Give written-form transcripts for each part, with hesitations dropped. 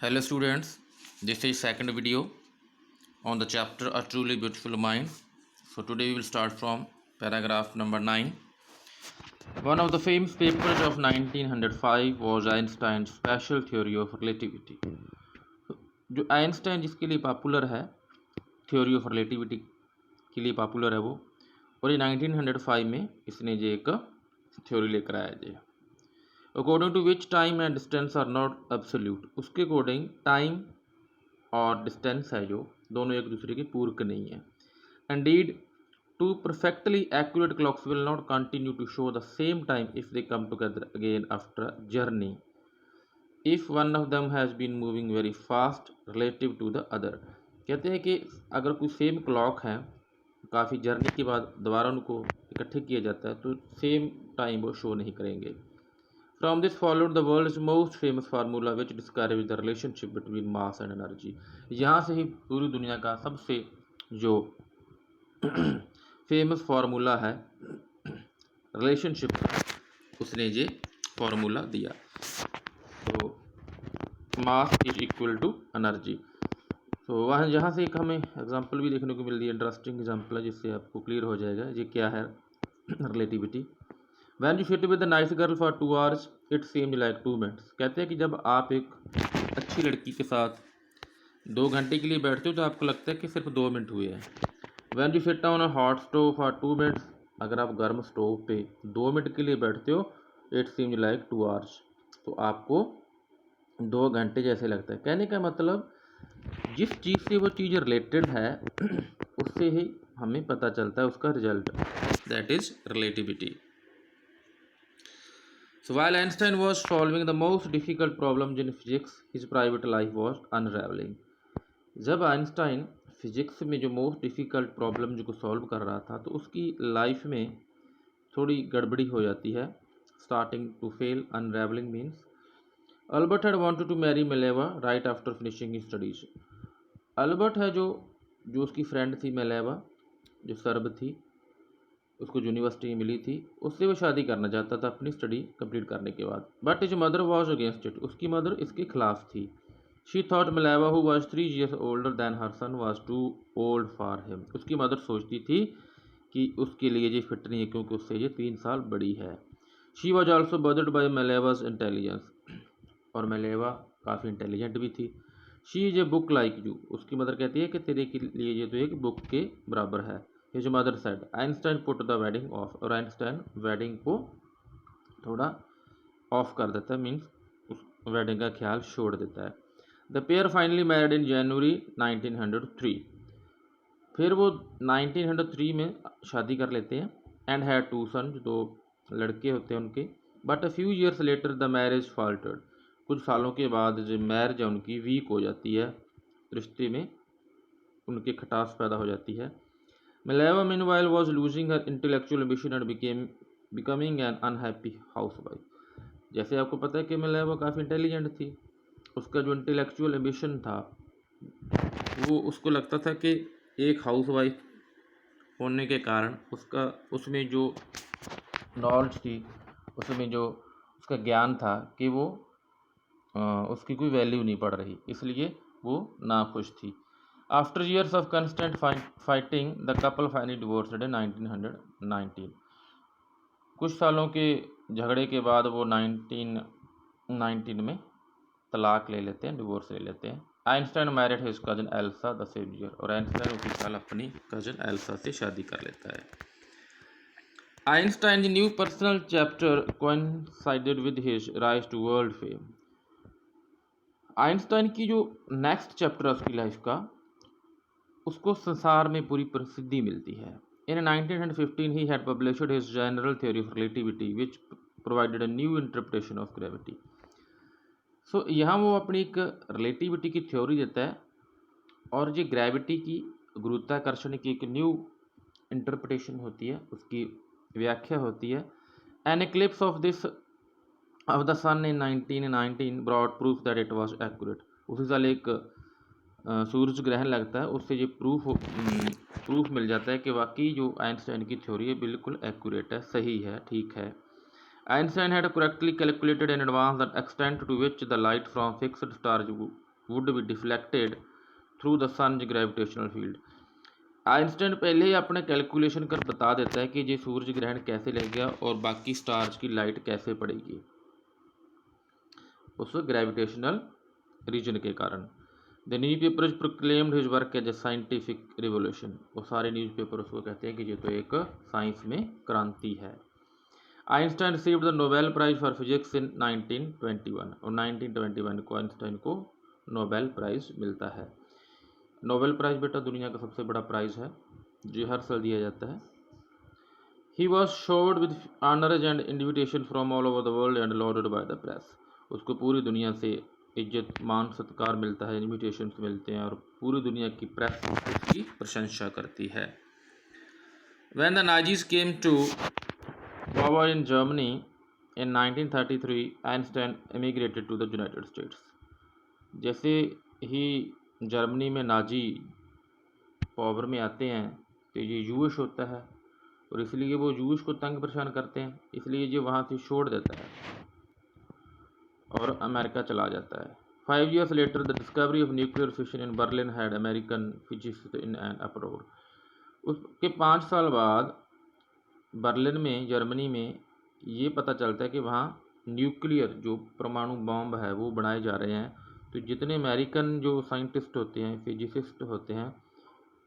Hello students, this is second video on the chapter A Truly Beautiful Mind. So today we will start from paragraph number 9. One of the famous papers of 1905 was Einstein's special theory of relativity. जो Einstein जिसके लिए popular है, theory of relativity के लिए popular है वो, और ये 1905 में इसने जो एक थ्योरी लेकर आया ji, according to which time and distance are not absolute. उसके अकॉर्डिंग टाइम और डिस्टेंस है जो दोनों एक दूसरे के पूरक नहीं है। Indeed two perfectly accurate clocks will not continue to show the same time if they come together again after a journey if one of them has been moving very fast relative to the other. कहते हैं कि अगर कोई same clock है, काफ़ी journey के बाद दोबारा उनको इकट्ठे किया जाता है तो सेम टाइम वो शो नहीं करेंगे। From this followed the world's most famous formula which describes the relationship between mass and energy। यहाँ से ही पूरी दुनिया का सबसे जो फेमस फार्मूला है रिलेशनशिप, उसने ये फार्मूला दिया। तो mass is equal to energy. तो वहाँ यहाँ से एक हमें एग्जांपल भी देखने को मिल रही है, इंटरेस्टिंग एग्जांपल है जिससे आपको क्लियर हो जाएगा ये क्या है relativity. When you sit with nice girl for 2 hours it seems like 2 minutes. कहते हैं कि जब आप एक अच्छी लड़की के साथ 2 घंटे के लिए बैठते हो तो आपको लगता है कि सिर्फ 2 मिनट हुए हैं। When you sit on a hot stove for 2 minutes, अगर आप गर्म स्टोव पे 2 मिनट के लिए बैठते हो इट सीम्स लाइक 2 आवर्स, तो आपको 2 घंटे जैसे लगता है। कहने का मतलब जिस चीज़ से वो चीज़ रिलेटेड है उससे ही हमें पता चलता है उसका result, that is relativity. So while Einstein was solving the most difficult problems in physics, his private life was unraveling। जब आइंस्टाइन फिजिक्स में जो मोस्ट डिफ़िकल्ट प्रॉब्लम जो को सॉल्व कर रहा था तो उसकी लाइफ में थोड़ी गड़बड़ी हो जाती है। Starting to fail, unravelling means Albert had wanted to marry Mileva right after finishing his studies. Albert है जो जो उसकी फ्रेंड थी मिलेवा, जो सर्ब थी, उसको यूनिवर्सिटी मिली थी, उससे वो शादी करना चाहता था अपनी स्टडी कंप्लीट करने के बाद। But his mother was against it, उसकी मदर इसके खिलाफ थी। She thought Mileva who was 3 years older than her son was too old for him. उसकी मदर सोचती थी कि उसके लिए ये फिट नहीं है क्योंकि उससे ये 3 साल बड़ी है। She was also bothered by Mileva's intelligence, और मेलेवा काफ़ी इंटेलिजेंट भी थी। She is a book like you, उसकी मदर कहती है कि तेरे के लिए ये तो एक बुक के बराबर है। His mother said Einstein put the wedding of, और आइंस्टाइन वेडिंग को थोड़ा ऑफ कर देता है, मीन्स उस वेडिंग का ख्याल छोड़ देता है। The pair finally married in January 1903। फिर वो 1903 में शादी कर लेते हैं। एंड हैड 2 sons, 2 लड़के होते हैं उनके। But a few years later the marriage faltered, कुछ सालों के बाद जो मैरिज है उनकी वीक हो जाती है, रिश्ते में उनकी खटास पैदा हो जाती है। Mileva meanwhile was losing her intellectual ambition and becoming an unhappy housewife। जैसे आपको पता है कि मिलेवा काफ़ी इंटेलिजेंट थी, उसका जो इंटेलेक्चुअल एम्बिशन था वो उसको लगता था कि एक हाउसवाइफ होने के कारण उसमें जो नॉलेज थी, उसमें जो उसका ज्ञान था कि वो उसकी कोई वैल्यू नहीं पड़ रही, इसलिए वो नाखुश थी। After years of constant fighting the couple finally divorced in 1919। कुछ सालों के झगड़े के बाद वो 1919 में तलाक ले लेते हैं, डिवोर्स ले लेते हैं। Einstein married his cousin Elsa the same year, और आइंस्टाइन उसी साल अपनी कजन एल्सा से शादी कर लेता है। Einstein new personal chapter coincided with his rise to world fame. Einstein की जो नेक्स्ट चैप्टर है उसकी लाइफ का, उसको संसार में पूरी प्रसिद्धि मिलती है। In 1915 he had published his general theory of relativity which provided a new interpretation of gravity. So यहाँ वो अपनी एक रिलेटिविटी की थ्योरी देता है और जो ग्रेविटी की, गुरुत्वाकर्षण की एक न्यू इंटरप्रिटेशन होती है, उसकी व्याख्या होती है। An eclipse of this of the sun in 1919 brought proof that it was accurate. उसी साल एक सूरज ग्रहण लगता है, उससे ये प्रूफ मिल जाता है कि वाकई जो आइंस्टाइन की थ्योरी है बिल्कुल एक्यूरेट है, सही है, ठीक है। Einstein had correctly calculated in advance the extent to which the light from fixed stars would be deflected through the sun's gravitational field. Einstein पहले ही अपने कैलकुलेशन कर बता देता है कि ये सूरज ग्रहण कैसे लगेगा और बाकी स्टार्स की लाइट कैसे पड़ेगी उस ग्रेविटेशनल रीजन के कारण। The newspaper proclaimed his work as a scientific revolution. वो सारे न्यूज़ पेपर उसको कहते हैं कि ये तो एक साइंस में क्रांति है। Einstein received the Nobel prize for physics in 1921 और 1921 को आइंस्टाइन को नोबेल प्राइज मिलता है। नोबेल प्राइज बेटा दुनिया का सबसे बड़ा प्राइज है जो हर साल दिया जाता है। He was showered with honours and invitation from all over the world and lauded by the press. उसको पूरी दुनिया से इज्जत मान सत्कार मिलता है, इन्विटेशंस मिलते हैं और पूरी दुनिया की प्रेस उसकी प्रशंसा करती है। When the Nazis came to power in Germany in 1933, Einstein emigrated to the United States. जैसे ही जर्मनी में नाजी पावर में आते हैं तो ये यूएस होता है और इसलिए वो यूएस को तंग परेशान करते हैं, इसलिए ये वहाँ से छोड़ देता है और अमेरिका चला जाता है। 5 years later, the discovery of nuclear fission in Berlin had American physicists in an uproar. उसके 5 साल बाद बर्लिन में जर्मनी में ये पता चलता है कि वहाँ न्यूक्लियर जो परमाणु बॉम्ब है वो बनाए जा रहे हैं। तो जितने अमेरिकन जो साइंटिस्ट होते हैं, फिजिसिस्ट होते हैं,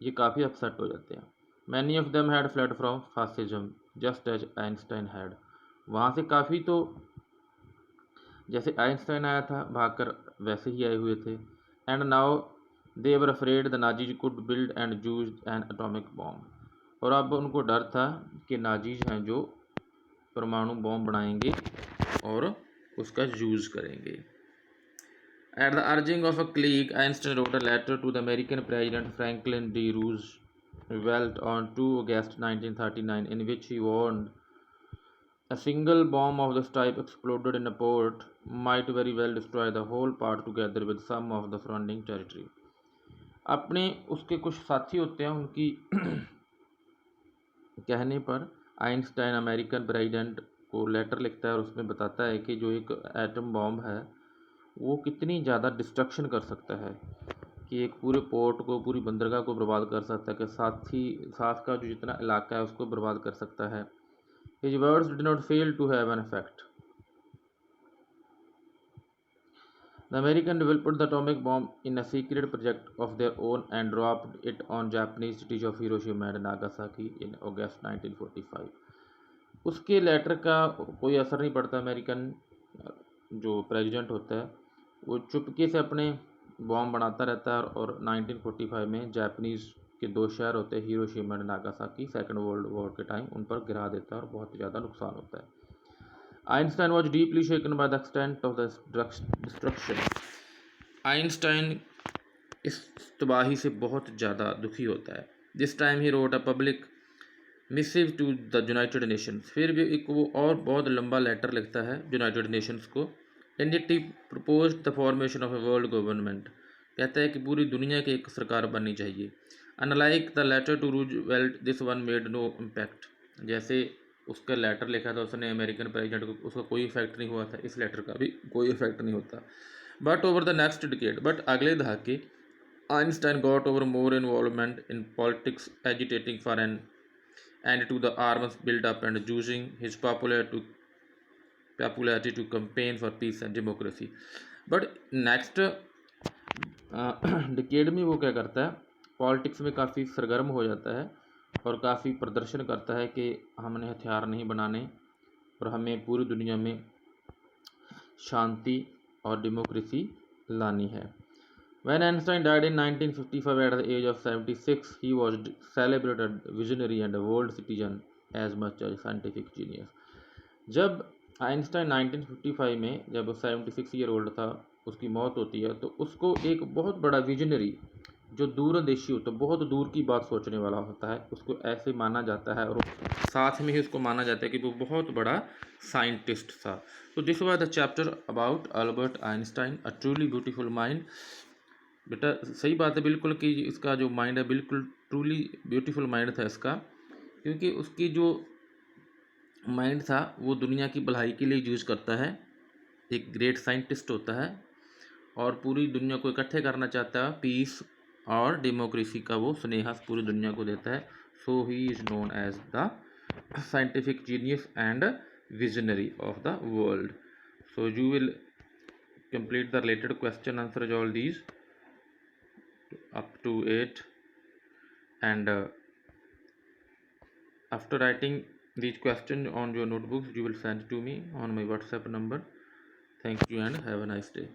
ये काफ़ी अपसेट हो जाते हैं। Many of them had fled from fascism just as Einstein had. वहाँ से काफ़ी तो जैसे आइंस्टाइन आया था भागकर वैसे ही आए हुए थे। And now they were afraid the Nazis could build and use N atomic bomb. और अब उनको डर था कि नाजीज हैं जो परमाणु बॉम्ब बनाएंगे और उसका यूज़ करेंगे। At the urging of a colleague, Einstein wrote a letter to the American president Franklin D Roosevelt on 2 August 1939 in which he warned a single bomb of this type exploded in a port might very well destroy the whole part together with some of the surrounding territory. अपने उसके कुछ साथी होते हैं, उनकी कहने पर Einstein American president को लेटर लिखता है और उसमें बताता है कि जो एक एटम बॉम्ब है वो कितनी ज़्यादा डिस्ट्रक्शन कर सकता है कि एक पूरे पोर्ट को, पूरी बंदरगाह को बर्बाद कर सकता है, कि साथ का जो जितना इलाका है उसको बर्बाद कर सकता है। His words did not fail to have an effect. The Americans developed the atomic bomb in a secret project of their own and dropped it on Japanese cities of Hiroshima and Nagasaki in August 1945. उसके letter का कोई असर नहीं पड़ता। American जो president होता है वो चुपके से अपने बॉम्ब बनाता रहता है और 1945 में जापानीज़ के 2 शहर होते हैं हिरोशिमा और नागासाकी, सेकेंड वर्ल्ड वॉर के टाइम उन पर गिरा देता है और बहुत ज़्यादा नुकसान होता है। Einstein was deeply shaken by the extent of the destruction. Einstein इस तबाही से बहुत ज़्यादा दुखी होता है। This time he wrote a public missive to the United Nations. फिर भी एक वो और बहुत लंबा लेटर लिखता है यूनाइटेड नेशंस को। In it he propose the formation of a world government. कहता है कि पूरी दुनिया की एक सरकार बननी चाहिए। Unlike the letter to Roosevelt this one made no impact. जैसे उसका लेटर लिखा था उसने अमेरिकन प्रेसिडेंट को, उसका कोई इफेक्ट नहीं हुआ था, इस लेटर का भी कोई इफेक्ट नहीं होता। But over the next decade, but अगले दहाके Einstein got over more involvement in politics, agitating for an end to the arms build up and using his popularity to campaign for peace and democracy. But next decade में वो क्या करता है, politics में काफ़ी सरगर्म हो जाता है और काफ़ी प्रदर्शन करता है कि हमने हथियार नहीं बनाने और हमें पूरी दुनिया में शांति और डेमोक्रेसी लानी है। When Einstein died in 1955 at the age of 76, he was celebrated visionary and a world citizen as much as scientific genius. जब आइंस्टाइन 1955 में जब 76 ईयर ओल्ड था उसकी मौत होती है तो उसको एक बहुत बड़ा विजनरी जो दूरंदेशी होता है, बहुत दूर की बात सोचने वाला होता है, उसको ऐसे माना जाता है और साथ में ही उसको माना जाता है कि वो बहुत बड़ा साइंटिस्ट था। तो this was the chapter about Albert Einstein, a truly beautiful mind. बेटा सही बात है बिल्कुल कि इसका जो माइंड है बिल्कुल ट्रूली ब्यूटीफुल माइंड था इसका, क्योंकि उसकी जो माइंड था वो दुनिया की भलाई के लिए यूज़ करता है। एक ग्रेट साइंटिस्ट होता है और पूरी दुनिया को इकट्ठे करना चाहता है, पीस और डेमोक्रेसी का वो स्नेहस पूरी दुनिया को देता है। So he is known as the scientific genius and visionary of the world. So you will complete the related question answer all these up to 8, and after writing these questions on your notebooks you will send to me on my WhatsApp number. Thank you and have a nice day.